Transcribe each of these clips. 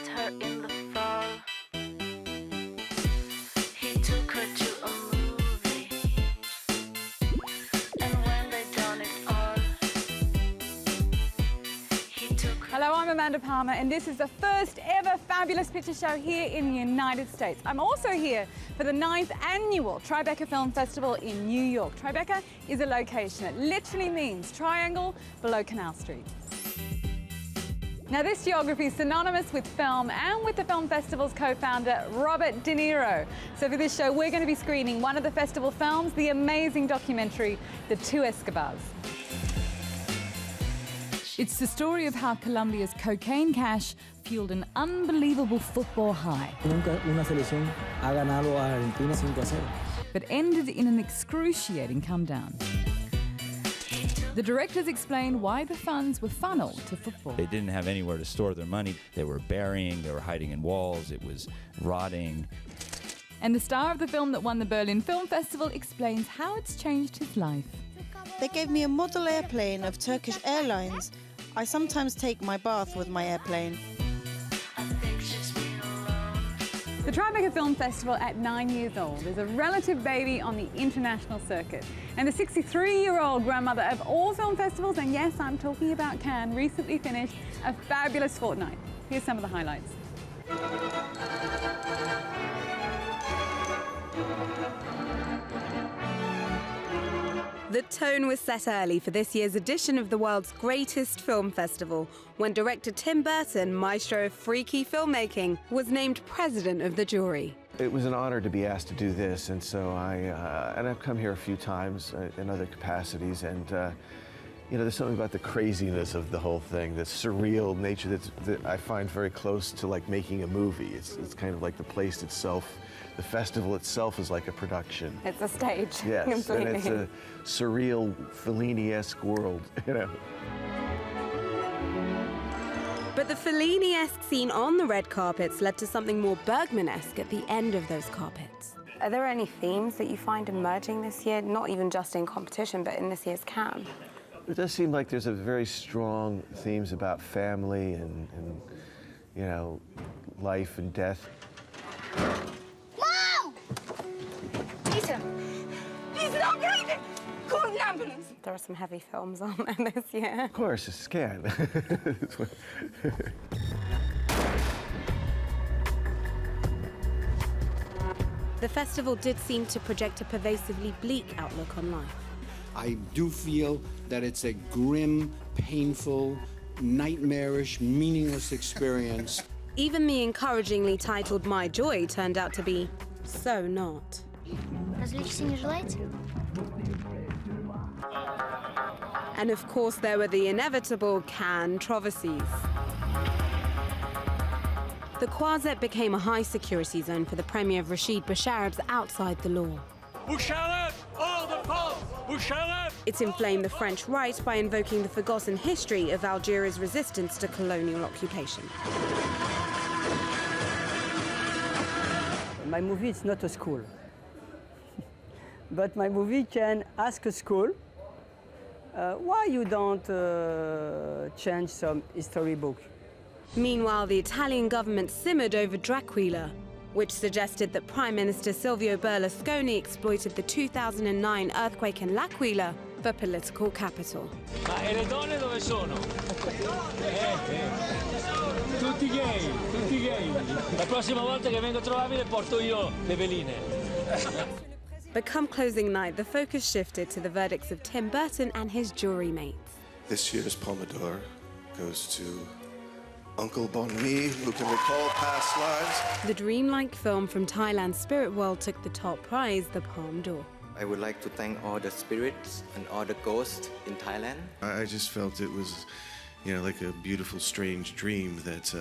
met her in the fall. He took her to a movie, and when they done it all, he took her. Hello, I'm Amanda Palmer, and this is the first ever Fabulous Picture Show here in the United States. I'm also here for the 9th annual Tribeca Film Festival in New York. Tribeca is a location. It literally means triangle below Canal Street. Now, this geography is synonymous with film and with the film festival's co-founder, Robert De Niro. So for this show, we're going to be screening one of the festival films, the amazing documentary, The Two Escobars. It's the story of how Colombia's cocaine cash fueled an unbelievable football high. Nunca una selección ha ganado a Argentina 5-0. But ended in an excruciating come-down. The directors explained why the funds were funneled to football. They didn't have anywhere to store their money. They were burying, they were hiding in walls, it was rotting. And the star of the film that won the Berlin Film Festival explains how it's changed his life. They gave me a model airplane of Turkish Airlines. I sometimes take my bath with my airplane. The Tribeca Film Festival at 9 years old is a relative baby on the international circuit. And the 63-year-old grandmother of all film festivals, and yes, I'm talking about Cannes, recently finished a fabulous fortnight. Here's some of the highlights. The tone was set early for this year's edition of the world's greatest film festival, when director Tim Burton, maestro of freaky filmmaking, was named president of the jury. It was an honor to be asked to do this, and so I've come here a few times in other capacities, and you know, there's something about the craziness of the whole thing, the surreal nature that I find very close to like making a movie. It's kind of like the place itself. The festival itself is like a production. It's a stage. Yes, completely. And it's a surreal, Fellini-esque world, you know. But the Fellini-esque scene on the red carpets led to something more Bergman-esque at the end of those carpets. Are there any themes that you find emerging this year, not even just in competition, but in this year's Cannes? It does seem like there's a very strong themes about family and you know, life and death. Mom! Lisa! He's not breathing! Call an ambulance! There are some heavy films on there this year. Of course, it's Cannes. The festival did seem to project a pervasively bleak outlook on life. I do feel that it's a grim, painful, nightmarish, meaningless experience. Even the encouragingly titled My Joy turned out to be so not. Развлечься не желаете? And of course there were the inevitable controversies. The Croisette became a high-security zone for the premiere of Rashid Basharab's Outside the Law. It inflamed the French right by invoking the forgotten history of Algeria's resistance to colonial occupation. My movie is not a school. But my movie can ask a school why you don't change some history book. Meanwhile, the Italian government simmered over Dracula, which suggested that Prime Minister Silvio Berlusconi exploited the 2009 earthquake in L'Aquila for political capital. Ma e le donne dove sono? Tutti gay, tutti gay. La prossima volta che vengo a trovarvi le porto io le veline. But come closing night, the focus shifted to the verdicts of Tim Burton and his jury mates. This year's Palme d'Or goes to Uncle Bon Mi, who can recall past lives. The dreamlike film from Thailand's Spirit World took the top prize, the Palme d'Or. I would like to thank all the spirits and all the ghosts in Thailand. I just felt it was, you know, like a beautiful, strange dream that,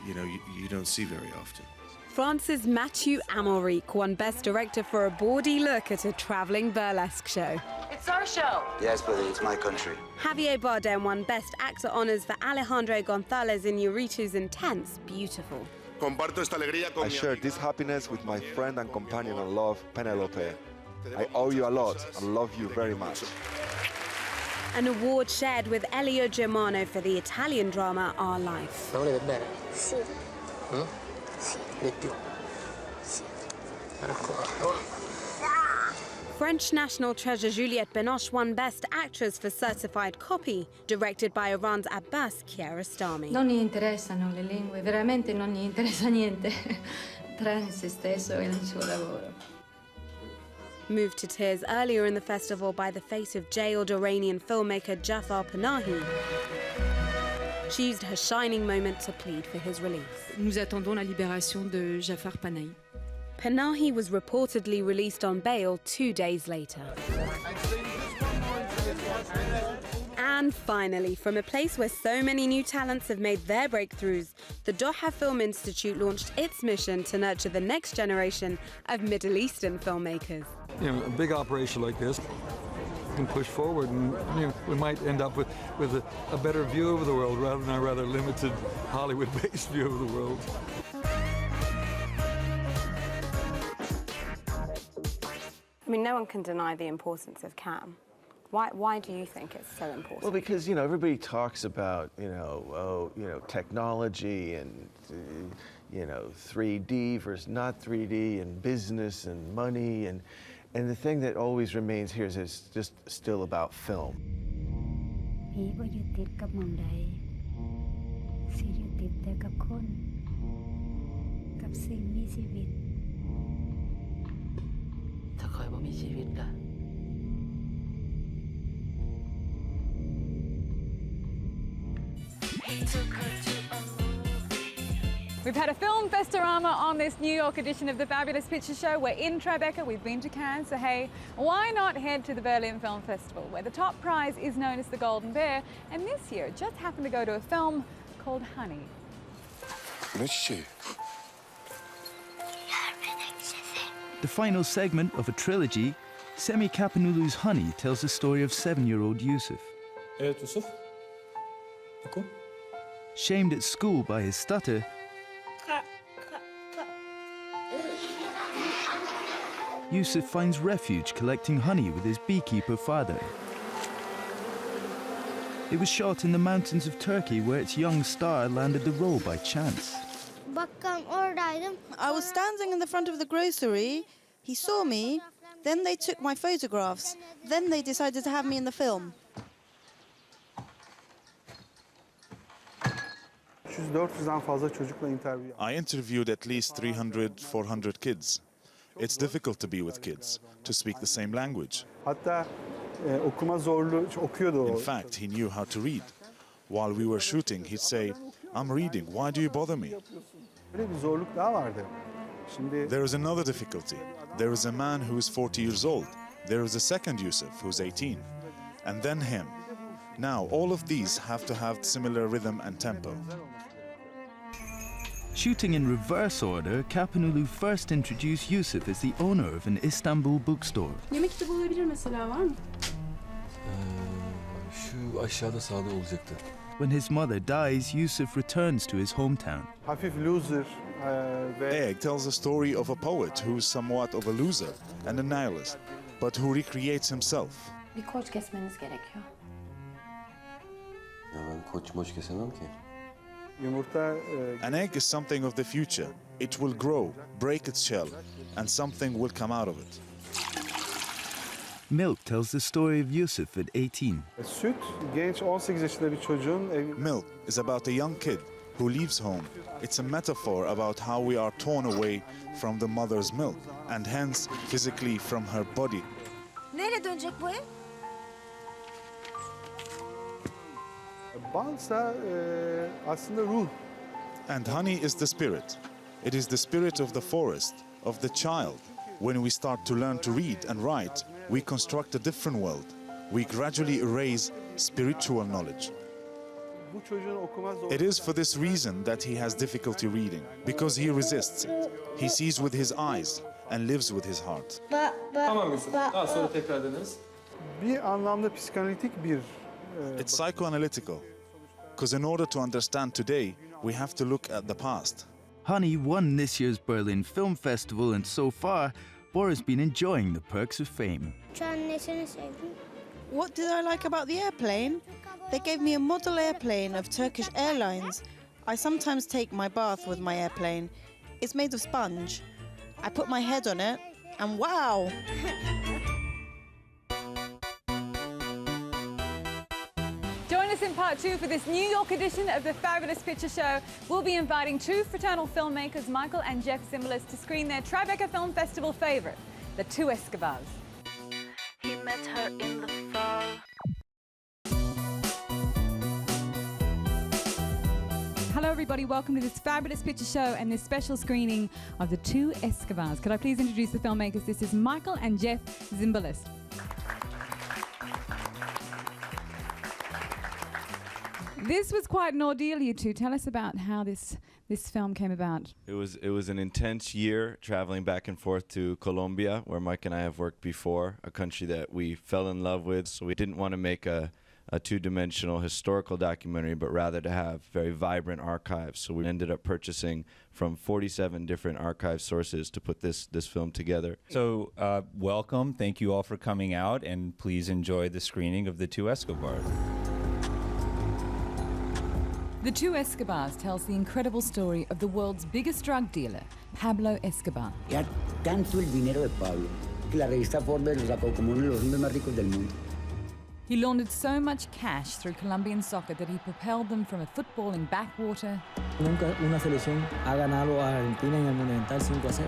you know, you don't see very often. France's Mathieu Amalric won Best Director for a bawdy look at a travelling burlesque show. It's our show! Yes, but it's my country. Javier Bardem won Best Actor honours for Alejandro González in Iñárritu's intense Beautiful. I share this happiness with my friend and companion in love, Penelope. I owe you a lot and love you very much. An award shared with Elio Germano for the Italian drama Our Life. French national treasure Juliette Binoche won Best Actress for Certified Copy, directed by Iran's Abbas Kiarostami. Non gli interessano le lingue, veramente non gli interessa niente, tranne se stesso e il suo lavoro. Moved to tears earlier in the festival by the fate of jailed Iranian filmmaker Jafar Panahi, she used her shining moment to plead for his release. Nous attendons la libération de Jafar Panahi. Panahi was reportedly released on bail 2 days later. And finally, from a place where so many new talents have made their breakthroughs, the Doha Film Institute launched its mission to nurture the next generation of Middle Eastern filmmakers. You know, a big operation like this can push forward, and you know, we might end up with a better view of the world rather than a rather limited Hollywood-based view of the world. I mean, no one can deny the importance of Cannes. Why do you think it's so important? Well, because, you know, everybody talks about, technology and, 3D versus not 3D and business and money. And the thing that always remains here is it's just still about film. We've had a film festorama on this New York edition of the Fabulous Picture Show. We're in Tribeca, we've been to Cannes, so hey, why not head to the Berlin Film Festival, where the top prize is known as the Golden Bear, and this year it just happened to go to a film called Honey. The final segment of a trilogy, Semi Kapanulu's Honey tells the story of 7-year-old Yusuf. Evet Yusuf. Oku. Shamed at school by his stutter, Yusuf finds refuge collecting honey with his beekeeper father. It was shot in the mountains of Turkey, where its young star landed the role by chance. I was standing in the front of the grocery. He saw me. Then they took my photographs. Then they decided to have me in the film. I interviewed at least 300, 400 kids. It's difficult to be with kids, to speak the same language. In fact, he knew how to read. While we were shooting, he'd say, "I'm reading, why do you bother me?" There is another difficulty. There is a man who is 40 years old. There is a second Yusuf who's 18. And then him. Now, all of these have to have similar rhythm and tempo. Shooting in reverse order, Kapanulu first introduced Yusuf as the owner of an Istanbul bookstore. Yemek kitabı olabilir mesela, var mı? Şu aşağıda sağda olacaktı. When his mother dies, Yusuf returns to his hometown. Egg tells the story of a poet who's somewhat of a loser and a nihilist, but who recreates himself. Bir koç kesmeniz gerekiyor. Ya ben koç moç kesemem ki. An egg is something of the future. It will grow, break its shell, and something will come out of it. Milk tells the story of Yusuf at 18. Milk is about a young kid who leaves home. It's a metaphor about how we are torn away from the mother's milk, and hence physically from her body. Nereye dönecek bu ev? And honey is the spirit. It is the spirit of the forest, of the child. When we start to learn to read and write, we construct a different world. We gradually erase spiritual knowledge. It is for this reason that he has difficulty reading, because he resists it. He sees with his eyes and lives with his heart. Tamam Yusuf. Daha sonra tekrar deneriz. It's psychoanalytical, because in order to understand today, we have to look at the past. Honey won this year's Berlin Film Festival, and so far, Bora's been enjoying the perks of fame. What did I like about the airplane? They gave me a model airplane of Turkish Airlines. I sometimes take my bath with my airplane. It's made of sponge. I put my head on it, and wow! Join us in part 2 for this New York edition of the Fabulous Picture Show. We'll be inviting two fraternal filmmakers, Michael and Jeff Zimbalist, to screen their Tribeca Film Festival favourite, the Two Escobars. He met her in the fall. Hello everybody, welcome to this Fabulous Picture Show and this special screening of the Two Escobars. Could I please introduce the filmmakers? This is Michael and Jeff Zimbalist. This was quite an ordeal, you two. Tell us about how this film came about. It was an intense year traveling back and forth to Colombia, where Mike and I have worked before, a country that we fell in love with. So we didn't want to make a two-dimensional historical documentary, but rather to have very vibrant archives. So we ended up purchasing from 47 different archive sources to put this film together. So welcome, thank you all for coming out, and please enjoy the screening of the Two Escobars. The Two Escobars tells the incredible story of the world's biggest drug dealer, Pablo Escobar. Era tanto el dinero de Pablo que la revista Forbes lo sacó como uno de los hombres más ricos del mundo. He laundered so much cash through Colombian soccer that he propelled them from a footballing backwater Nunca una selección ha ganado a Argentina en el Monumental 5-0.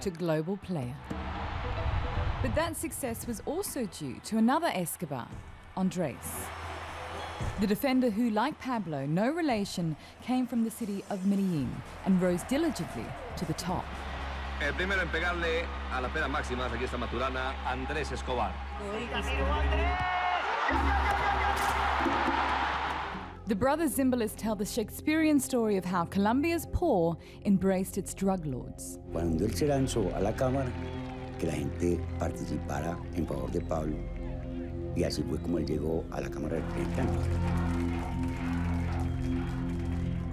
to global player. But that success was also due to another Escobar, Andres. The defender who, like Pablo, no relation, came from the city of Medellín and rose diligently to the top. El primero en pegarle a las penas máximas, aquí está Maturana, Andrés Escobar. The brothers Zimbalist tell the Shakespearean story of how Colombia's poor embraced its drug lords. Cuando él se lanzó a la cámara, que la gente participara en favor de Pablo, y así fue como él llegó a la Cámara de Representantes.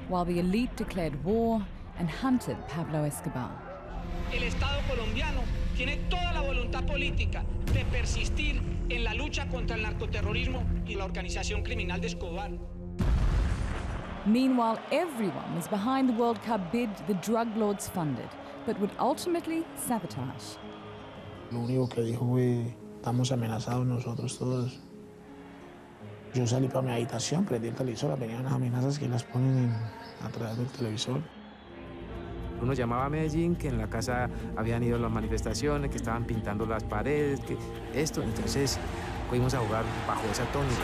While the elite declared war and hunted Pablo Escobar. El Estado colombiano tiene toda la voluntad política de persistir en la lucha contra el narcoterrorismo y la organización criminal de Escobar. Meanwhile, everyone was behind the World Cup bid the drug lords funded, but would ultimately sabotage. Lo único que dijo fue, estamos amenazados nosotros todos. Yo salí para mi habitación, prendí el televisor, venían las amenazas que las ponen a través del televisor. Uno llamaba a Medellín, que en la casa habían ido las manifestaciones, que estaban pintando las paredes, que esto. Entonces fuimos a jugar bajo esa tónica.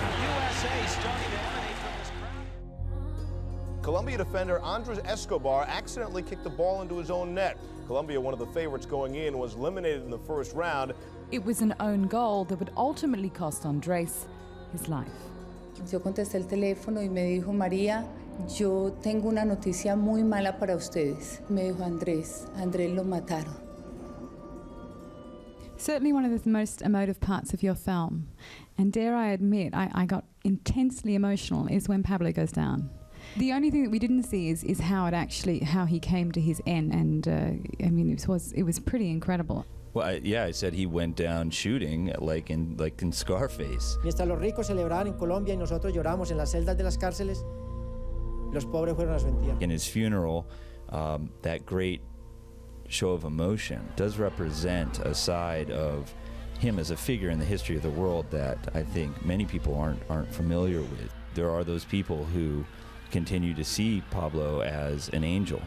Colombia defender Andres Escobar accidentally kicked the ball into his own net. Colombia, one of the favorites going in, was eliminated in the first round. It was an own goal that would ultimately cost Andres his life. Yo contesté el teléfono y me dijo, María, yo tengo una noticia muy mala para ustedes. Me dijo Andrés lo mataron. Certainly one of the most emotive parts of your film, and dare I admit, I got intensely emotional, is when Pablo goes down. The only thing that we didn't see is how he came to his end, and I mean, it was pretty incredible. Well, I said he went down shooting like in Scarface. Mientras los ricos celebraban en Colombia y nosotros lloramos en las celdas de las cárceles, los pobres fueron a su entierro. In his funeral, that great show of emotion does represent a side of him as a figure in the history of the world that I think many people aren't familiar with. There are those people who continue to see Pablo as an angel.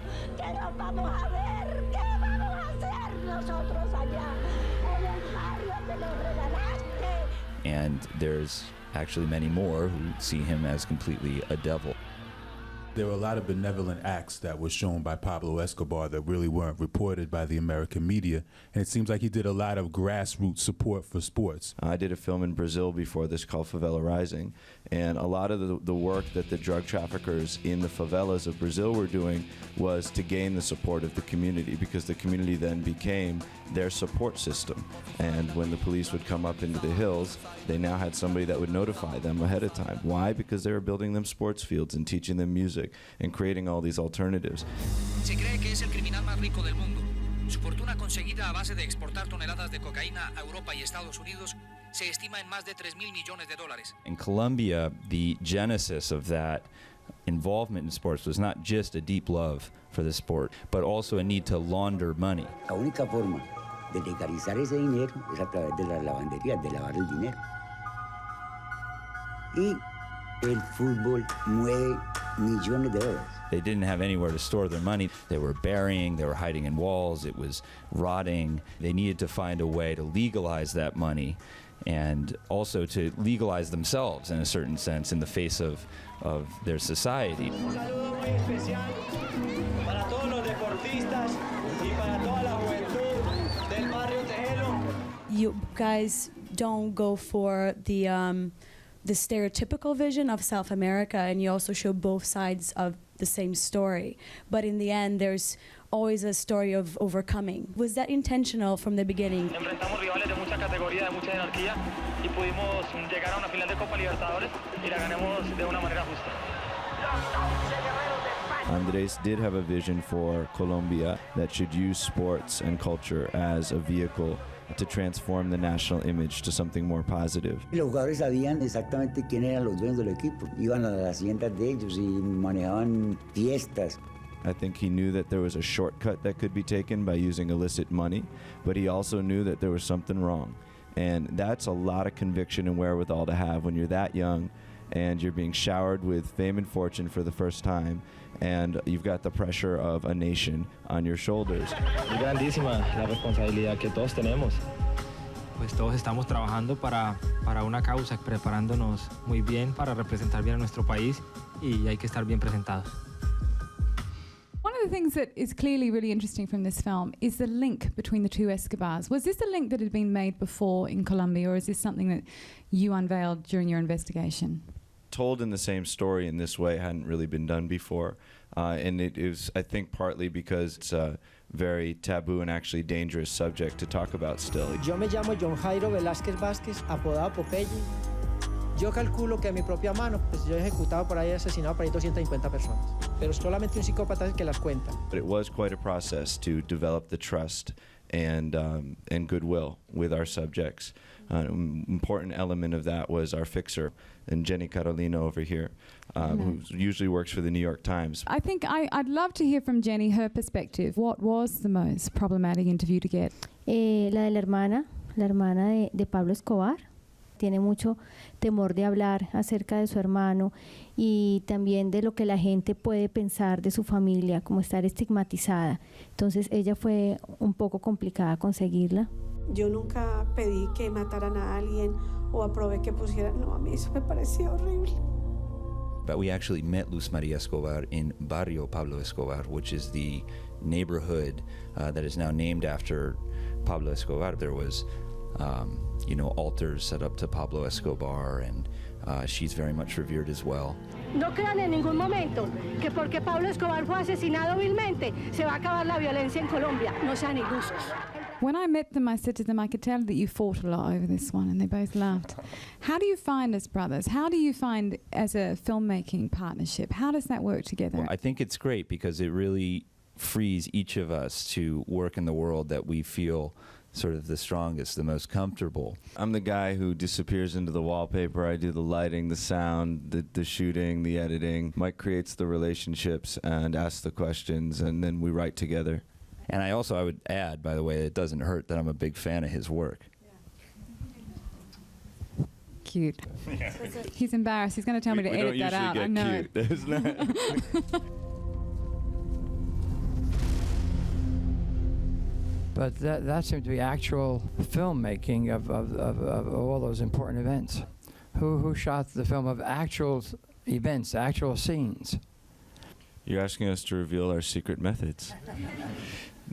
And there's actually many more who see him as completely a devil. There were a lot of benevolent acts that were shown by Pablo Escobar that really weren't reported by the American media, and it seems like he did a lot of grassroots support for sports. I did a film in Brazil before this called Favela Rising, and a lot of the work that the drug traffickers in the favelas of Brazil were doing was to gain the support of the community, because the community then became their support system. And when the police would come up into the hills, they now had somebody that would notify them ahead of time. Why? Because they were building them sports fields and teaching them music and creating all these alternatives. Se cree que es el criminal más rico del mundo. Su fortuna conseguida a base de exportar toneladas de cocaína a Europa y Estados Unidos se estima en más de $3,000 millones. In Colombia, the genesis of that involvement in sports was not just a deep love for the sport, but also a need to launder money. La única forma de legalizar ese dinero es a través de las lavanderías, de lavar el dinero. Y el fútbol mueve millones de dólares. They didn't have anywhere to store their money. They were burying, they were hiding in walls, it was rotting. They needed to find a way to legalize that money and also to legalize themselves in a certain sense in the face of their society. Un saludo muy especial para todos los deportistas y para toda la juventud del barrio Tejero. You guys don't go for the stereotypical vision of South America, and you also show both sides of the same story. But in the end, there's always a story of overcoming. Was that intentional from the beginning? Enfrentamos rivales de mucha categoría, de mucha jerarquía, y pudimos llegar a una final de Copa Libertadores y la ganamos de una manera justa. Andrés did have a vision for Colombia that should use sports and culture as a vehicle to transform the national image to something more positive. Los jugadores sabían exactamente quién eran los dueños del equipo. Iban a las haciendas de ellos y manejaban fiestas. I think he knew that there was a shortcut that could be taken by using illicit money, but he also knew that there was something wrong. And that's a lot of conviction and wherewithal to have when you're that young and you're being showered with fame and fortune for the first time, and you've got the pressure of a nation on your shoulders. Es grandísima la responsabilidad que todos tenemos. Pues todos estamos trabajando para una causa, preparándonos muy bien para representar bien a nuestro país y hay que estar bien presentados. One of the things that is clearly really interesting from this film is the link between the two Escobars. Was this a link that had been made before in Colombia, or is this something that you unveiled during your investigation? Told in the same story in this way hadn't really been done before, and it is, I think, partly because it's a very taboo and actually dangerous subject to talk about still. Yo me llamo John Jairo Velázquez Vázquez, apodado Popeye. Yo calculo que a mi propia mano, pues yo he ejecutado por ahí, asesinado por ahí 250 personas, pero solamente un psicópata es el que las cuenta. But it was quite a process to develop the trust and goodwill with our subjects. An important element of that was our fixer, and Jenny Carolina over here, who usually works for the New York Times. I think I'd love to hear from Jenny, her perspective. What was the most problematic interview to get? La de la hermana de Pablo Escobar. Tiene mucho temor de hablar acerca de su hermano y también de lo que la gente puede pensar de su familia, como estar estigmatizada. Entonces ella fue un poco complicada conseguirla. Yo nunca pedí que mataran a alguien o aprobé que pusieran. No, a mí eso me parecía horrible. But we actually met Luz Maria Escobar in Barrio Pablo Escobar, which is the neighborhood that is now named after Pablo Escobar. There was altars set up to Pablo Escobar, and she's very much revered as well. No crean en ningún momento que porque Pablo Escobar fue asesinado vilmente se va a acabar la violencia en Colombia. No sean ilusos. When I met them, I said to them, I could tell that you fought a lot over this one, and they both laughed. How do you find as brothers? How do you find as a filmmaking partnership? How does that work together? Well, I think it's great because it really frees each of us to work in the world that we feel sort of the strongest, the most comfortable. I'm the guy who disappears into the wallpaper. I do the lighting, the sound, the shooting, the editing. Mike creates the relationships and asks the questions, and then we write together. And I would add, by the way, it doesn't hurt that I'm a big fan of his work. Cute. Yeah. He's embarrassed. He's going to tell me to edit that out. I know. Cute, isn't it? But that seemed to be actual filmmaking of all those important events. Who shot the film of actual events, actual scenes? You're asking us to reveal our secret methods.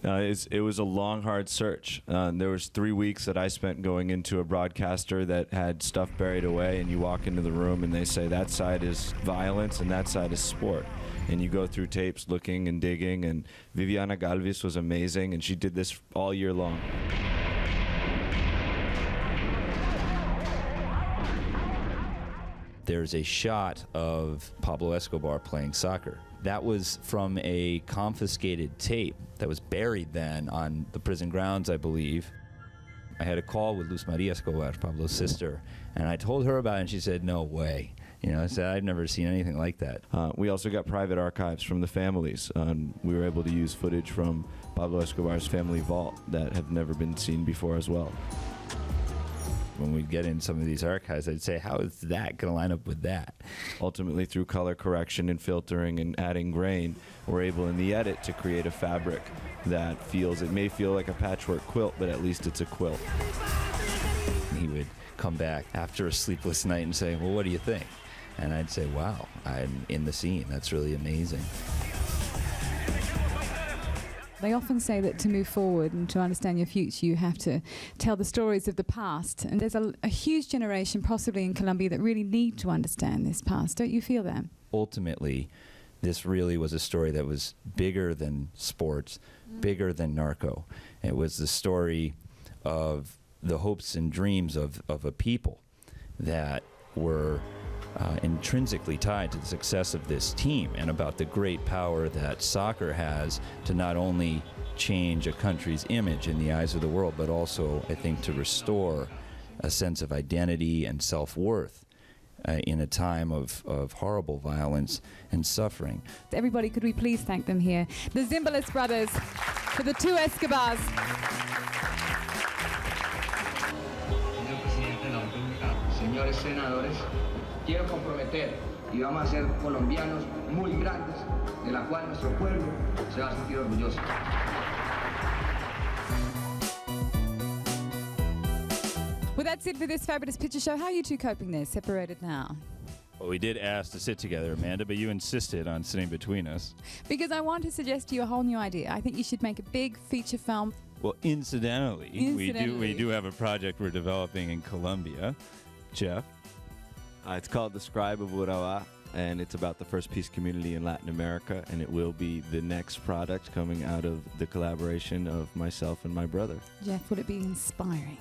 It was a long, hard search. There was 3 weeks that I spent going into a broadcaster that had stuff buried away, and you walk into the room and they say that side is violence and that side is sport. And you go through tapes looking and digging, and Viviana Galvis was amazing, and she did this all year long. There's a shot of Pablo Escobar playing soccer. That was from a confiscated tape that was buried then on the prison grounds, I believe. I had a call with Luz Maria Escobar, Pablo's sister, and I told her about it, and she said, no way. You know, so I've never seen anything like that. We also got private archives from the families. We were able to use footage from Pablo Escobar's family vault that have never been seen before as well. When we get in some of these archives, I'd say, how is that going to line up with that? Ultimately, through color correction and filtering and adding grain, we're able in the edit to create a fabric that it may feel like a patchwork quilt, but at least it's a quilt. He would come back after a sleepless night and say, well, what do you think? And I'd say, wow, I'm in the scene. That's really amazing. They often say that to move forward and to understand your future, you have to tell the stories of the past. And there's a huge generation, possibly in Colombia, that really need to understand this past. Don't you feel that? Ultimately, this really was a story that was bigger than sports, bigger than narco. It was the story of the hopes and dreams of a people that were intrinsically tied to the success of this team, and about the great power that soccer has to not only change a country's image in the eyes of the world, but also, I think, to restore a sense of identity and self-worth in a time of horrible violence and suffering. Everybody, could we please thank them here? The Zimbalist brothers for the Two Escobars. Señor Presidente de la República, señores senadores, quiero comprometer y vamos a ser colombianos muy grandes, de la cual nuestro pueblo se va a sentir orgulloso. Well, that's it for this fabulous picture show. How are you two coping there, separated now? Well, we did ask to sit together, Amanda, but you insisted on sitting between us. Because I want to suggest to you a whole new idea. I think you should make a big feature film. Well, incidentally. We do have a project we're developing in Colombia. Jeff? It's called The Scribe of Urabá, and it's about the first peace community in Latin America, and it will be the next product coming out of the collaboration of myself and my brother. Jeff, will it be inspiring?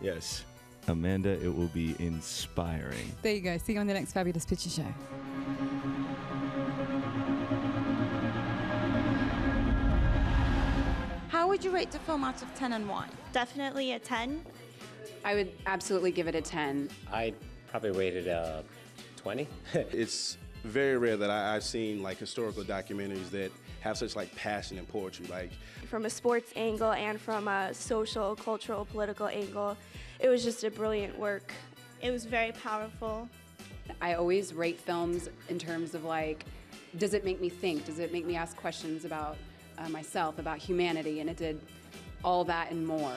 Yes. Amanda, it will be inspiring. There you go. See you on the next fabulous picture show. How would you rate the film out of 10 and why? Definitely a 10. I would absolutely give it a 10. I'd probably rate it a 20. It's very rare that I've seen like historical documentaries that have such like passion and poetry. Like From a sports angle and from a social, cultural, political angle, it was just a brilliant work. It was very powerful. I always rate films in terms of like, does it make me think? Does it make me ask questions about myself, about humanity? And it did all that and more.